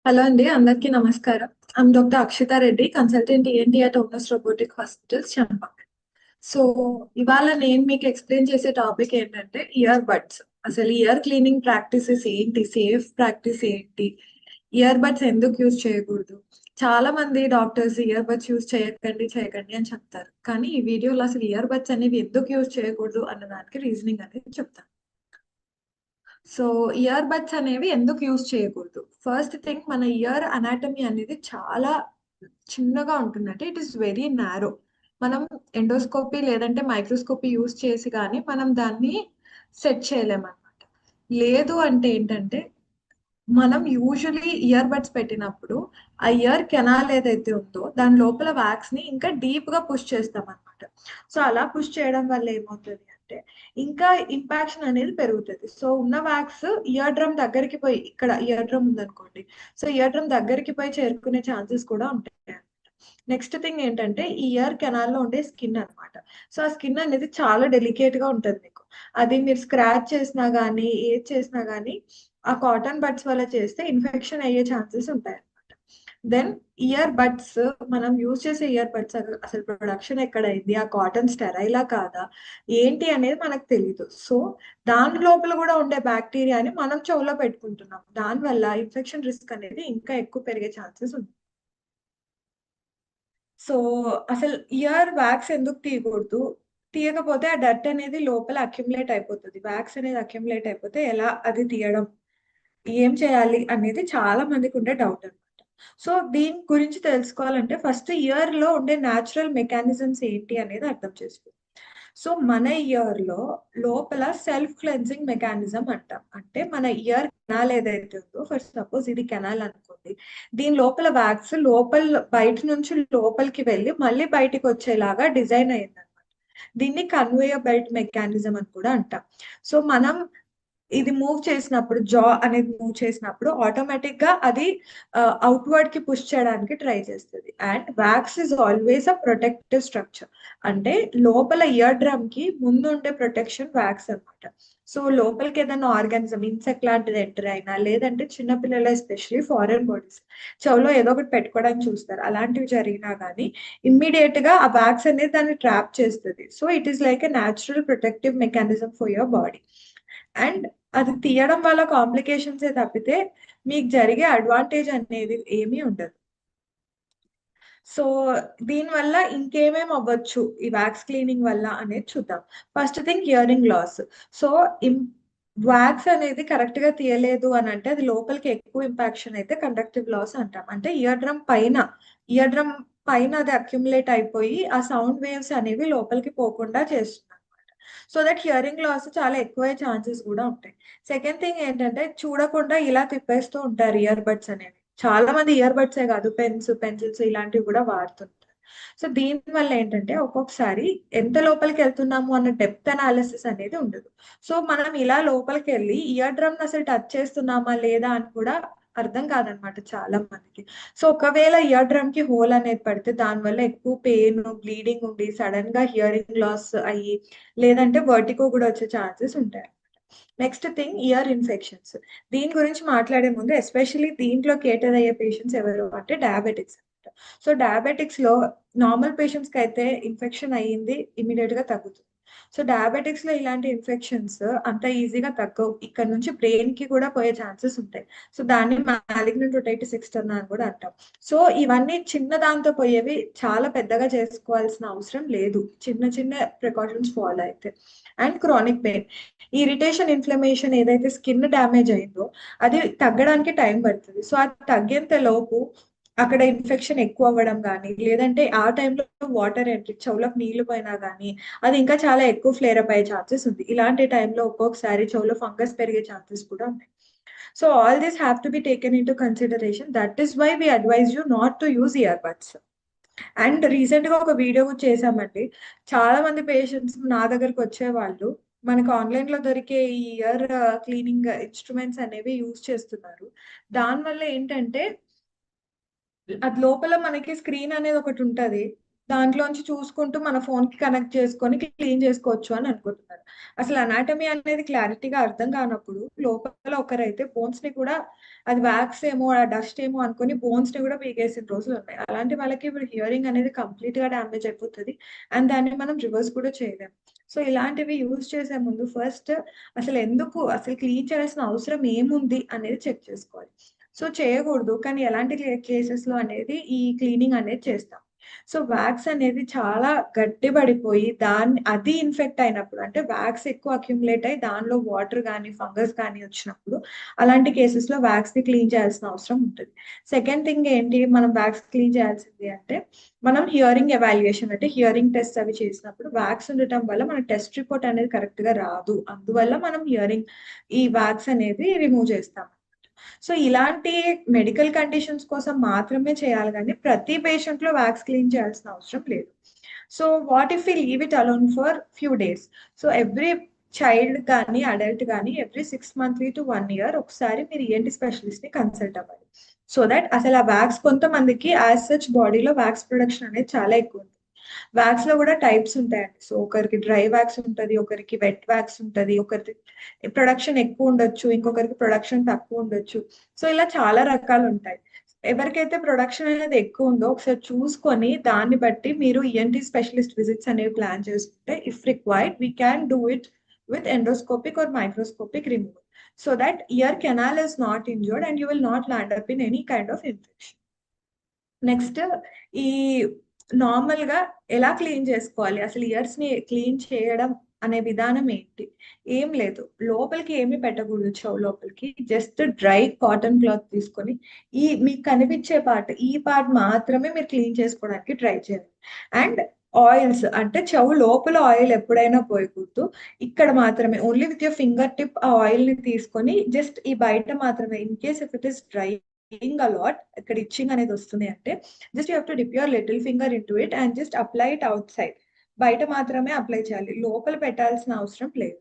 Hello అండి, అందరికీ నమస్కారం. I'm doctor Akshita Reddy, consultant ENT at Onus robotic hospitals, Champak. So ఇవాళ నేను మీకు ఎక్స్ప్లెయిన్ చేసే టాపిక్ ఏంటంటే ఇయర్ బడ్స్. అసలు ఇయర్ క్లీనింగ్ ప్రాక్టీసెస్ ఏంటి, సేఫ్ ప్రాక్టీస్ ఏంటి, ఇయర్ బడ్స్ ఎందుకు యూజ్ చేయకూడదు. చాలా మంది డాక్టర్స్ ఇయర్ బడ్స్ యూజ్ చేయకండి చేయకండి అని చెప్తారు, కానీ ఈ వీడియోలో అసలు ఇయర్ బడ్స్ అనేవి ఎందుకు యూజ్ చేయకూడదు అన్న దానికి రీజనింగ్ అనేది చెప్తాను. సో ఇయర్ బడ్స్ అనేవి ఎందుకు యూజ్ చేయకూడదు. ఫస్ట్ థింగ్, మన ఇయర్ అనాటమీ అనేది చాలా చిన్నగా ఉంటుంది. అంటే ఇట్ ఈస్ వెరీ నారో. మనం ఎండోస్కోపీ లేదంటే మైక్రోస్కోపీ యూజ్ చేసి కానీ మనం దాన్ని సెట్ చేయలేమన్నమాట. లేదు అంటే ఏంటంటే, మనం యూజువలీ ఇయర్ బడ్స్ పెట్టినప్పుడు ఆ ఇయర్ కెనాల్ ఏదైతే ఉందో దాని లోపల వ్యాక్స్ ని ఇంకా డీప్ గా పుష్ చేస్తాం అనమాట. సో అలా పుష్ చేయడం వల్ల ఏమవుతుంది అంటే ఇంకా ఇంపాక్షన్ అనేది పెరుగుతుంది. సో ఉన్న వ్యాక్స్ ఇయర్ డ్రమ్ దగ్గరికి పోయి, ఇక్కడ ఇయర్ డ్రమ్ ఉందనుకోండి, సో ఇయర్ డ్రమ్ దగ్గరికి పోయి చేరుకునే ఛాన్సెస్ కూడా ఉంటాయి. నెక్స్ట్ థింగ్ ఏంటంటే ఈ ఇయర్ కెనాల్ లో ఉండే స్కిన్ అన్నమాట. సో ఆ స్కిన్ అనేది చాలా డెలికేట్ గా ఉంటుంది మీకు. అది మీరు స్క్రాచ్ చేసినా గానీ ఏది చేసినా గానీ ఆ కాటన్ బడ్స్ వల్ల చేస్తే ఇన్ఫెక్షన్ అయ్యే ఛాన్సెస్ ఉంటాయి అన్నమాట. దెన్ ఇయర్ బడ్స్, మనం యూజ్ చేసే ఇయర్ బడ్స్ అసలు ప్రొడక్షన్ ఎక్కడైంది, ఆ కాటన్ స్టెరైలా కాదా ఏంటి అనేది మనకు తెలియదు. సో దాని లోపల కూడా ఉండే బ్యాక్టీరియాని మనం చెవులో పెట్టుకుంటున్నాం, దానివల్ల ఇన్ఫెక్షన్ రిస్క్ అనేది ఇంకా ఎక్కువ పెరిగే ఛాన్సెస్ ఉంది. సో అసలు ఇయర్ వ్యాక్స్ ఎందుకు తీయకూడదు, తీయకపోతే ఆ డర్ట్ అనేది లోపల అక్యుములేట్ అయిపోతుంది. వ్యాక్స్ అనేది అక్యుములేట్ అయిపోతే ఎలా అది తీయడం, ఏం చేయాలి అనేది చాలా మందికి ఉండే డౌట్ అనమాట. సో దీని గురించి తెలుసుకోవాలంటే ఫస్ట్ ఇయర్ లో ఉండే న్యాచురల్ మెకానిజమ్స్ ఏంటి అనేది అర్థం చేసుకోవాలి. సో మన ఇయర్ లో లోపల సెల్ఫ్ క్లెన్జింగ్ మెకానిజం అంటాం. అంటే మన ఇయర్ కెనాల్ ఏదైతే ఉందో, ఫర్ సపోజ్ ఇది కెనాల్ అనుకోండి, దీని లోపల వ్యాక్స్ లోపల బయట నుంచి లోపలికి వెళ్ళి మళ్ళీ బయటికి వచ్చేలాగా డిజైన్ అయింది. దీన్ని కన్వేయర్ బెల్ట్ మెకానిజం అని కూడా అంటాం. సో మనం ఇది మూవ్ చేసినప్పుడు, జా అనేది మూవ్ చేసినప్పుడు ఆటోమేటిక్ గా అది అవుట్వర్డ్ కి పుష్ చేయడానికి ట్రై చేస్తుంది. And wax is always a protective structure. అంటే లోపల ఇయర్ డ్రమ్ కి ముందు ఉండే ప్రొటెక్షన్ వ్యాక్స్ అన్నమాట. సో లోపలికి ఏదైనా ఆర్గానిజం, ఇన్సెక్ట్ లాంటిది ఎంటర్ అయినా, లేదంటే చిన్నపిల్లలు ఎస్పెషలీ ఫారెన్ బాడీస్ చెవులో ఏదో ఒకటి పెట్టుకోవడానికి చూస్తారు, అలాంటివి జరిగినా కానీ ఇమ్మీడియట్ గా ఆ వ్యాక్స్ అనేది దాన్ని ట్రాప్ చేస్తుంది. So it is like a natural protective mechanism for your body. And అది తీయడం వల్ల కాంప్లికేషన్స్ తప్పితే మీకు జరిగే అడ్వాంటేజ్ అనేది ఏమీ ఉండదు. సో దీని వల్ల ఇంకేమేమి అవ్వచ్చు ఈ వ్యాక్స్ క్లీనింగ్ వల్ల అనేది చూద్దాం. First thing, hearing loss. So wax అనేది కరెక్ట్ గా తీయలేదు అని అంటే అది లోపలికి ఎక్కువ ఇంపాక్షన్ అయితే కండక్టివ్ లాస్ అంటాం. అంటే ఇయర్ డ్రమ్ పైన అది అక్యుములేట్ అయిపోయి ఆ సౌండ్ వేవ్స్ అనేవి లోపలికి పోకుండా చేస్తుంది. సో దట్ హియరింగ్ లాస్ చాలా ఎక్కువ ఛాన్సెస్ కూడా ఉంటాయి. సెకండ్ థింగ్ ఏంటంటే, చూడకుండా ఇలా తిప్పేస్తూ ఉంటారు ఇయర్ బడ్స్ అనేవి. చాలా మంది ఇయర్ బడ్సే కాదు, పెన్స్, పెన్సిల్స్ ఇలాంటివి కూడా వాడుతుంటారు. సో దీని వల్ల ఏంటంటే ఒక్కొక్కసారి ఎంత లోపలికి వెళ్తున్నాము అన్న డెప్త్ అనాలిసిస్ అనేది ఉండదు. సో మనం ఇలా లోపలికి వెళ్ళి ఇయర్ డ్రమ్ అసలు టచ్ చేస్తున్నామా లేదా అని కూడా అర్థం కాదనమాట చాలా మందికి. సో ఒకవేళ ఇయర్ డ్రమ్ కి హోల్ అనేది పడితే దానివల్ల ఎక్కువ పెయిన్, బ్లీడింగ్ ఉండి సడన్ గా హియరింగ్ లాస్ అయ్యి, లేదంటే వర్టిగో కూడా వచ్చే ఛాన్సెస్ ఉంటాయి. Next thing, year infections. దీని గురించి మాట్లాడే ముందు ఎస్పెషల్లీ దీంట్లో కేటర్ అయ్యే పేషెంట్స్ ఎవరు అంటే డయాబెటిక్స్ అనమాట. సో డయాబెటిక్స్ లో నార్మల్ పేషెంట్స్ కి అయితే ఇన్ఫెక్షన్ అయ్యింది ఇమీడియట్ గా తగ్గుతుంది. సో డయాబెటిక్స్ లో ఇలాంటి ఇన్ఫెక్షన్స్ అంత ఈజీగా తగ్గవు, ఇక్కడ నుంచి బ్రెయిన్ కి కూడా పోయే ఛాన్సెస్ ఉంటాయి. సో దాన్ని మాలిగ్నెంట్ ఒటైటిస్ ఎక్స్టర్నా అని కూడా అంటాం. సో ఇవన్నీ చిన్న దాంతో పోయేవి, చాలా పెద్దగా చేసుకోవాల్సిన అవసరం లేదు, చిన్న చిన్న ప్రికాషన్స్ ఫాలో అయితే. And chronic pain, irritation, inflammation ఏదైతే స్కిన్ డ్యామేజ్ అయిందో అది తగ్గడానికి టైం పడుతుంది. సో అది తగ్గేంత లోపు అక్కడ ఇన్ఫెక్షన్ ఎక్కువ అవ్వడం కానీ, లేదంటే ఆ టైంలో వాటర్ ఎంట్రీ, చెవులకు నీళ్లు పోయినా కానీ అది ఇంకా చాలా ఎక్కువ ఫ్లేర్ అప్ అయ్యే ఛాన్సెస్ ఉంది. ఇలాంటి టైంలో ఒక్కొక్కసారి చెవులో ఫంగస్ పెరిగే ఛాన్సెస్ కూడా ఉన్నాయి. So all this have to be taken into consideration. That is why we advise you not to use ear buds. And recent గా ఒక వీడియో చేసామండి. చాలా మంది పేషెంట్స్ నా దగ్గరకు వచ్చేవాళ్ళు మనకు ఆన్లైన్ లో దొరికే ఈ ఇయర్ క్లీనింగ్ ఇన్స్ట్రుమెంట్స్ అనేవి యూజ్ చేస్తున్నారు. దానివల్ల ఏంటంటే అది లోపల మనకి స్క్రీన్ అనేది ఒకటి ఉంటది, దాంట్లోంచి చూసుకుంటూ మన ఫోన్ కి కనెక్ట్ చేసుకొని క్లీన్ చేసుకోవచ్చు అని అనుకుంటున్నారు. అసలు అనాటమీ అనేది క్లారిటీగా అర్థం కానప్పుడు లోపల ఒకరైతే బోన్స్ ని కూడా అది వ్యాక్స్ ఏమో డస్ట్ ఏమో అనుకుని బోన్స్ ని కూడా పీకేసిన రోజులు ఉన్నాయి. అలాంటి వాళ్ళకి ఇప్పుడు హియరింగ్ అనేది కంప్లీట్ గా డ్యామేజ్ అయిపోతుంది అండ్ దాన్ని మనం రివర్స్ కూడా చేయలేము. సో ఇలాంటివి యూజ్ చేసే ముందు ఫస్ట్ అసలు క్లీన్ చేయాల్సిన అవసరం ఏముంది అనేది చెక్ చేసుకోవాలి. సో చేయకూడదు, కానీ ఎలాంటి కేసెస్ లో అనేది ఈ క్లీనింగ్ అనేది చేస్తాం. సో వ్యాక్స్ అనేది చాలా గట్టి పడిపోయి అది ఇన్ఫెక్ట్ అయినప్పుడు, అంటే వ్యాక్స్ ఎక్కువ అక్యుములేట్ అయ్యి దానిలో వాటర్ కానీ ఫంగస్ కానీ వచ్చినప్పుడు అలాంటి కేసెస్ లో వ్యాక్స్ ని క్లీన్ చేయాల్సిన అవసరం ఉంటుంది. సెకండ్ థింగ్ ఏంటి, మనం వ్యాక్స్ క్లీన్ చేయాల్సింది అంటే మనం హియరింగ్ ఎవాల్యుయేషన్ అంటే హియరింగ్ టెస్ట్ అవి చేసినప్పుడు వ్యాక్స్ ఉండటం వల్ల మన టెస్ట్ రిపోర్ట్ అనేది కరెక్ట్ గా రాదు, అందువల్ల మనం ఈ వ్యాక్స్ అనేది రిమూవ్ చేస్తాం. సో ఇలాంటి మెడికల్ కండిషన్స్ కోసం మాత్రమే చేయాలి, కానీ ప్రతి పేషెంట్ లో వ్యాక్స్ క్లీన్ చేయాల్సిన అవసరం లేదు. So what if we leave it alone for few days? So every child కానీ అడల్ట్ కానీ ఎవ్రీ 6 monthly to 1 year ఒకసారి మీరు ఈఎన్టీ స్పెషలిస్ట్ ని కన్సల్ట్ అవ్వాలి. సో దట్ అసలు ఆ వ్యాక్స్, కొంతమందికి యాజ్ సచ్ బాడీలో వ్యాక్స్ ప్రొడక్షన్ అనేది చాలా ఎక్కువ ఉంటుంది. వ్యాక్స్ లో కూడా టైప్స్ ఉంటాయండి. సో ఒకరికి డ్రై వ్యాక్స్ ఉంటుంది, ఒకరికి వెట్ వ్యాక్స్ ఉంటుంది, ఒకరికి ప్రొడక్షన్ ఎక్కువ ఉండొచ్చు, ఇంకొకరికి ప్రొడక్షన్ తక్కువ ఉండొచ్చు. సో ఇలా చాలా రకాలు ఉంటాయి. ఎవరికైతే ప్రొడక్షన్ అనేది ఎక్కువ ఉందో ఒకసారి చూసుకొని దాన్ని బట్టి మీరు ఈఎన్టీ స్పెషలిస్ట్ విజిట్స్ అనేవి ప్లాన్ చేసుకుంటే if required we can do it with endoscopic or microscopic removal so that ear canal is not injured and you will not land up in any kind of infection. Next ఈ normal గా ఎలా clean చేసుకోవాలి, అసలు years ని clean చేయడం అనే విధానం ఏంటి? ఏం లేదు, లోపలికి ఏమి పెట్టకూడదు. చెవు లోపలికి జస్ట్ డ్రై కాటన్ క్లాత్ తీసుకొని మీకు కనిపించే ఈ పార్ట్ మాత్రమే మీరు క్లీన్ చేసుకోవడానికి ట్రై చేయాలి. అండ్ ఆయిల్స్ అంటే చెవు లోపల ఆయిల్ ఎప్పుడైనా పోయకూడదు, ఇక్కడ మాత్రమే only with your finger tip ఆ ఆయిల్ ని తీసుకొని జస్ట్ ఈ బయట మాత్రమే, in case if it is dry a lot ఇక్కడ ఇచ్చింగ్ అనేది వస్తుంది అంటే just you have to dip your little finger into it and just apply it outside. బయట మాత్రమే అప్లై చేయాలి, లోపల పెట్టాల్సిన అవసరం లేదు.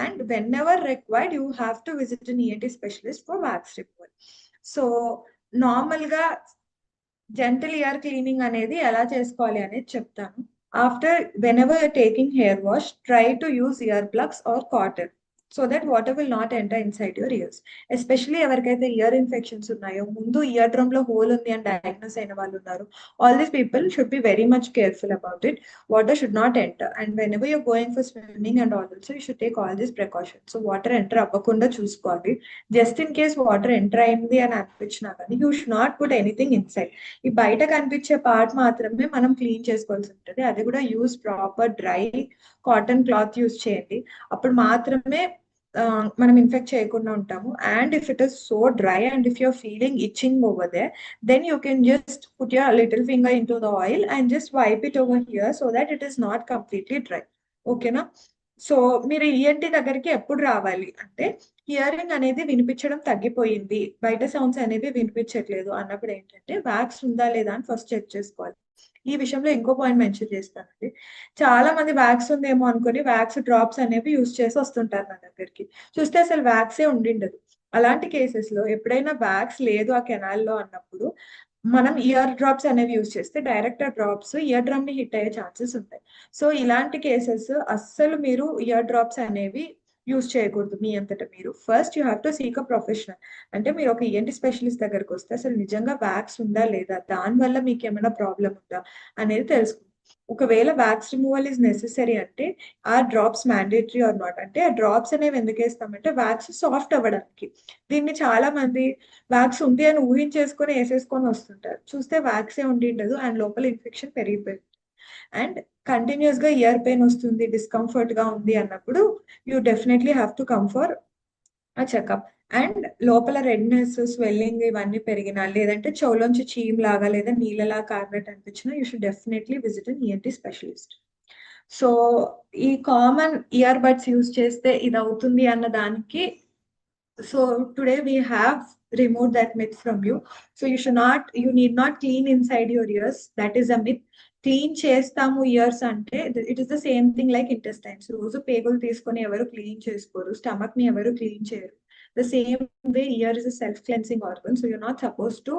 And whenever required you have to visit an ENT specialist for wax removal. So normal గా gentle ear cleaning అనేది ఎలా చేసుకోవాలి అనేది చెప్తాను. After whenever taking hair wash try to use ear plugs or cotton so that water will not enter inside your ears. Especially ఎవరికైతే ear infections ఉన్నాయో, ముందు ear drum లో హోల్ ఉంది అని డయాగ్నోస్ అయిన వాళ్ళు ఉన్నారు, all these people should be very much careful about it. Water should not enter and when ever you're going for swimming and also you should take all these precautions. So water enter అవ్వకుండా చూసుకోవాలి. Just in case water enter అయింది అని అనిపించినా కానీ you should not put anything inside. ఈ బయట కనిపించే part మాత్రమే మనం క్లీన్ చేసుకోవాల్సి ఉంటుంది, అది కూడా use proper dry cotton cloth use చేయండి, అప్పుడు మాత్రమే మనం ఇన్ఫెక్ట్ చేయకుండా ఉంటాము. And if it is so dry and if you're feeling itching over there, then you can just put your little finger into the oil and just wipe it over here so that it is not completely dry. ఓకేనా? So మీరు ENT దగ్గరికి ఎప్పుడు రావాలి అంటే hearing అనేది వినిపించడం తగ్గిపోయింది, బయట సౌండ్స్ అనేవి వినిపించట్లేదు అన్నప్పుడు ఏంటంటే వ్యాక్స్ ఉందా లేదా అని ఫస్ట్ చెక్ చేసుకోవాలి. ఈ విషయంలో ఇంకో పాయింట్ మెన్షన్ చేస్తానండి. చాలా మంది వ్యాక్స్ ఉందేమో అనుకుని వ్యాక్స్ డ్రాప్స్ అనేవి యూజ్ చేసి వస్తుంటారు నా దగ్గరికి, చూస్తే అసలు వ్యాక్సే ఉండిండదు. అలాంటి కేసెస్ లో ఎప్పుడైనా వ్యాక్స్ లేదు ఆ కెనాల్లో అన్నప్పుడు మనం ఇయర్ డ్రాప్స్ అనేవి యూజ్ చేస్తే డైరెక్ట్ డ్రాప్స్ ఇయర్ డ్రమ్ ని హిట్ అయ్యే ఛాన్సెస్ ఉంటాయి. సో ఇలాంటి కేసెస్ అస్సలు మీరు ఇయర్ డ్రాప్స్ అనేవి యూజ్ చేయకూడదు మీ అంతటా మీరు. First you have to seek a professional. అంటే మీరు ఒక ఈఎన్టీ స్పెషలిస్ట్ దగ్గరకు వస్తే అసలు నిజంగా వ్యాక్స్ ఉందా లేదా, దానివల్ల మీకు ఏమైనా ప్రాబ్లం ఉందా అనేది తెలుసుకుంటాం. ఒకవేళ వ్యాక్స్ రిమూవల్ ఇస్ నెసెసరీ అంటే ఆ డ్రాప్స్ మ్యాండేటరీ ఆర్ నాట్, అంటే ఆ డ్రాప్స్ అనేవి ఎందుకు వేస్తామంటే వ్యాక్స్ సాఫ్ట్ అవ్వడానికి. దీన్ని చాలా మంది వ్యాక్స్ ఉంది అని ఊహించేసుకొని వేసేసుకొని వస్తుంటారు, చూస్తే వ్యాక్సే ఉండి ఉండదు అండ్ లోపల ఇన్ఫెక్షన్ పెరిగిపోయింది. అండ్ కంటిన్యూస్ గా ఇయర్ పెయిన్ వస్తుంది, డిస్కంఫర్ట్ గా ఉంది అన్నప్పుడు you definitely have to come for a checkup. And లోపల రెడ్నెస్ స్వెల్లింగ్ ఇవన్నీ పెరిగినా, లేదంటే చెవులోంచి చీమ్ లాగా లేదా నీళ్ళలా కారినట్టు అనిపించినా you should definitely visit an ENT specialist. So ఈ కామన్ ఇయర్ బడ్స్ యూజ్ చేస్తే ఇది అవుతుంది అన్న దానికి, so today we have remove that myth from you. So you need not clean inside your years, that is a myth. Clean చేస్తాము years అంటే it is the same thing like intestines. రోజు పేగులు తీసుకొని ఎవరు క్లీన్ చేసుకోరు, stomach ని ఎవరు clean చేయరు. The same way ear is a self-cleansing organ, so you're not supposed to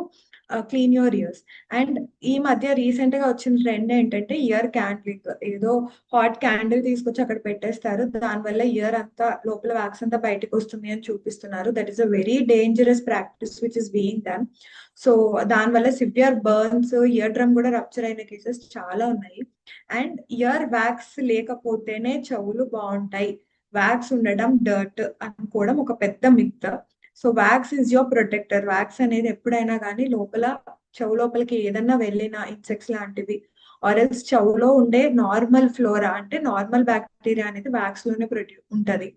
clean your ears. And ఈ మధ్య రీసెంట్ గా వచ్చిన ట్రెండ్ ఏంటంటే ఇయర్ క్యాండ్లింగ్. ఏదో హాట్ క్యాండిల్ తీసుకొచ్చి అక్కడ పెట్టేస్తారు, దానివల్ల ఇయర్ అంతా లోపల వ్యాక్స్ అంతా బయటకు వస్తుంది అని చూపిస్తున్నారు. That is a very dangerous practice which is being done. So దానివల్ల సివియర్ బర్న్స్, ఇయర్ డ్రమ్ కూడా రప్చర్ అయిన కేసెస్ చాలా ఉన్నాయి. అండ్ ఇయర్ వ్యాక్స్ లేకపోతేనే చెవులు బాగుంటాయి, వ్యాక్స్ ఉండడం డర్ట్ అనుకోవడం ఒక పెద్ద myth. So wax is your protector. Wax అనేది ఎప్పుడైనా కానీ లోపల చెవు లోపలికి ఏదన్నా వెళ్ళిన ఇన్సెక్ట్స్ లాంటివి ఆర్ఎల్స్ చెవులో ఉండే నార్మల్ ఫ్లోరా అంటే నార్మల్ బ్యాక్టీరియా అనేది వ్యాక్స్ లోనే ఉంటది.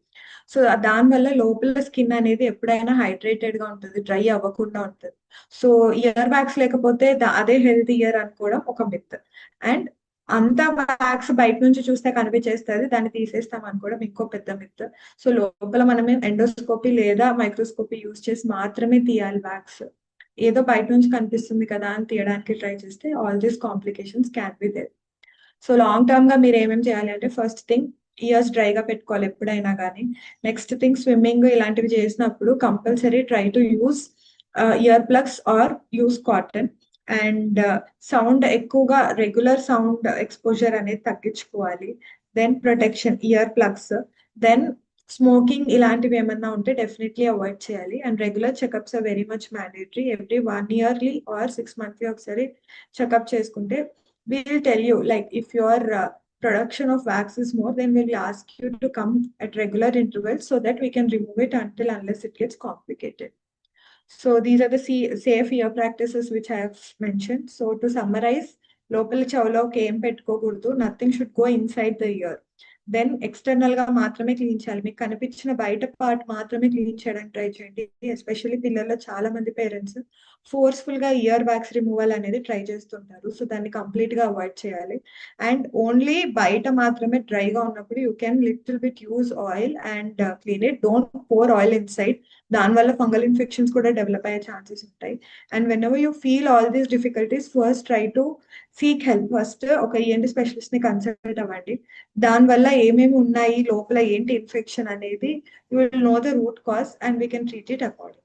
సో దానివల్ల లోపల స్కిన్ అనేది ఎప్పుడైనా హైడ్రేటెడ్ గా ఉంటుంది, డ్రై అవ్వకుండా ఉంటుంది. సో ఇయర్ వ్యాక్స్ లేకపోతే అదే హెల్తీ ఇయర్ అనుకోవడం ఒక మిత్. అండ్ అంతా వ్యాక్స్ బయట నుంచి చూస్తే కనిపించేస్తుంది, దాన్ని తీసేస్తాం అనుకోవడం ఇంకో పెద్ద మిత్. సో లోపల మనమే ఎండోస్కోపీ లేదా మైక్రోస్కోపీ యూజ్ చేసి మాత్రమే తీయాలి వ్యాక్స్. ఏదో బయట నుంచి కనిపిస్తుంది కదా అని తీయడానికి ట్రై చేస్తే all these complications can be there. So long term గా మీరు ఏమేమి చేయాలి అంటే, ఫస్ట్ థింగ్ ఇయర్స్ డ్రైగా పెట్టుకోవాలి ఎప్పుడైనా కానీ. నెక్స్ట్ థింగ్ స్విమ్మింగ్ ఇలాంటివి చేసినప్పుడు compulsory try to use ear plugs or use cotton. And sound ఎక్కువగా రెగ్యులర్ సౌండ్ ఎక్స్పోజర్ అనేది తగ్గించుకోవాలి. Then protection ear plugs. Then smoking ఇలాంటివి ఏమన్నా ఉంటే డెఫినెట్లీ అవాయిడ్ చేయాలి. And regular checkups are very much mandatory. Every 1 yearly or 6 monthly ఒకసారి checkup చేసుకుంటే we will tell you, like if your production of wax is more, then we will ask you to come at regular intervals so that we can remove it until unless it gets complicated. So these are the safe ear practices which I have mentioned. So to summarize, లోపల చెవులోకి ఏం పెట్టుకోకూడదు, nothing should go inside the ear. Then external గా మాత్రమే clean చేయాలి, మీకు కనిపించిన బయట పార్ట్ మాత్రమే క్లీన్ చేయడానికి ట్రై చేయండి. ఎస్పెషల్లీ పిల్లల్లో చాలా మంది పేరెంట్స్ ఫోర్స్ఫుల్ గా ఇయర్ వ్యాక్స్ రిమూవల్ అనేది ట్రై చేస్తుంటారు. సో దాన్ని కంప్లీట్ గా అవాయిడ్ చేయాలి. అండ్ ఓన్లీ బయట మాత్రమే డ్రైగా ఉన్నప్పుడు you can little bit use oil and clean it. Don't pour oil inside, దానివల్ల ఫంగల్ ఇన్ఫెక్షన్స్ కూడా డెవలప్ అయ్యే ఛాన్సెస్ ఉంటాయి. And whenever you feel all these difficulties, first try to seek help. First ఒక ENT specialist ని consult అవ్వండి. దానివల్ల ఏమేమి ఉన్నాయి లోపల ఏంటి ఇన్ఫెక్షన్ అనేది, you will know the root cause and we can treat it accordingly.